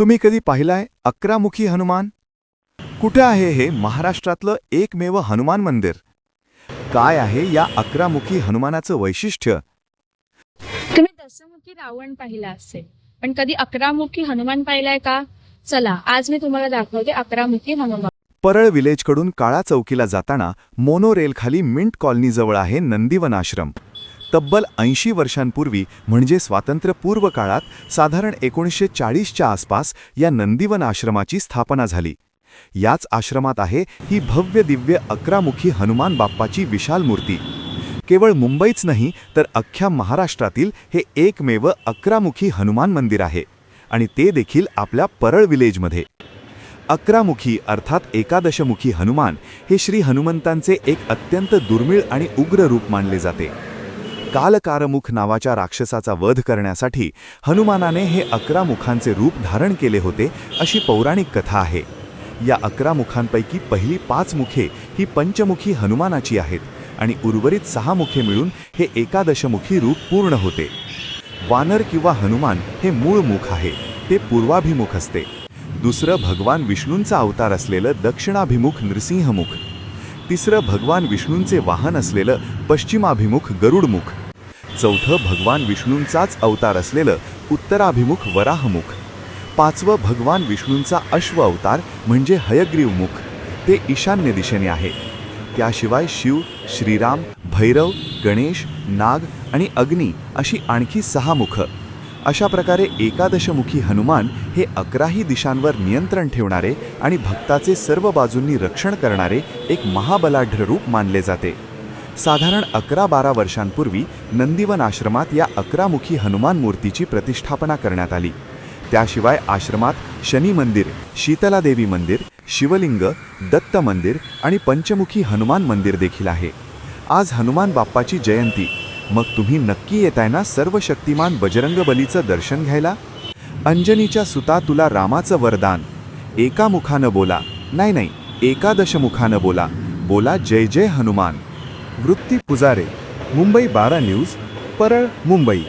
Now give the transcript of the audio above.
तुम्ही कधी पाहिलाय 11 मुखी हनुमान? कुठे आहे हे महाराष्ट्रातलं एकमेव हनुमान मंदिर? काय आहे या 11 मुखी हनुमानाचं वैशिष्ट्य? तुम्ही दशमुखी रावण पाहिला असेल, पण कधी 11 मुखी हनुमान पाहिलाय का? चला आज मी तुम्हाला दाखवते 11 मुखी हनुमान. परळ विलेजकडून काळा चौकीला जाताना मोनोरेलखाली मिंट कॉलनीजवळ आहे नंदीवन आश्रम. तब्बल 80 वर्षांपूर्वी म्हणजे स्वातंत्र्यपूर्व काळात साधारण 1940च्या आसपास या नंदीवन आश्रमाची स्थापना झाली. याच आश्रमात आहे ही भव्य दिव्य 11 मुखी हनुमान बाप्पाची विशाल मूर्ती. केवळ मुंबईच नाही तर अख्ख्या महाराष्ट्रातील हे एकमेव 11 मुखी हनुमान मंदिर आहे, आणि ते देखील आपल्या परळ विलेजमध्ये. 11 मुखी अर्थात एकादशमुखी हनुमान हे श्री हनुमंतांचे एक अत्यंत दुर्मिळ आणि उग्र रूप मानले जाते. कालकारमुख नावाच्या राक्षसाचा वध करण्यासाठी हनुमानाने हे 11 मुखांचे रूप धारण केले होते अशी पौराणिक कथा आहे. या 11 मुखांपैकी पहिली 5 मुखे ही पंचमुखी हनुमानाची आहेत आणि उर्वरित 6 मुखे मिळून हे एकादशमुखी रूप पूर्ण होते. वानर किंवा हनुमान हे मूळ मुख आहे, ते पूर्वाभिमुख असते. दुसरं भगवान विष्णूंचा अवतार असलेलं दक्षिणाभिमुख नृसिंहमुख. तिसरं भगवान विष्णूंचे वाहन असलेलं पश्चिमाभिमुख गरुडमुख. चौथं भगवान विष्णूंचाच अवतार असलेलं उत्तराभिमुख वराहमुख. 5वं भगवान विष्णूंचा अश्व अवतार म्हणजे हयग्रीवमुख, ते ईशान्य दिशेने आहे. त्याशिवाय शिव, श्रीराम, भैरव, गणेश, नाग आणि अग्नी अशी आणखी 6 मुख. अशा प्रकारे एकादशमुखी हनुमान हे 11ही दिशांवर नियंत्रण ठेवणारे आणि भक्ताचे सर्व बाजूंनी रक्षण करणारे एक महाबलाढ्य रूप मानले जाते. साधारण 11-12 वर्षांपूर्वी नंदीवन आश्रमात या 11 मुखी हनुमान मूर्तीची प्रतिष्ठापना करण्यात आली. त्याशिवाय आश्रमात शनी मंदिर, शीतलादेवी मंदिर, शिवलिंग, दत्त मंदिर आणि पंचमुखी हनुमान मंदिर देखील आहे. आज हनुमान बाप्पाची जयंती. मग तुम्ही नक्की येताय ना सर्व शक्तिमान बजरंगबलीचं दर्शन घ्यायला? अंजनीच्या सुता तुला रामाचं वरदान. एका मुखानं बोला, नाही, एकादश मुखानं बोला. बोला जय जय हनुमान. वृत्ती पुजारे, मुंबई 12 न्यूज, परळ, मुंबई.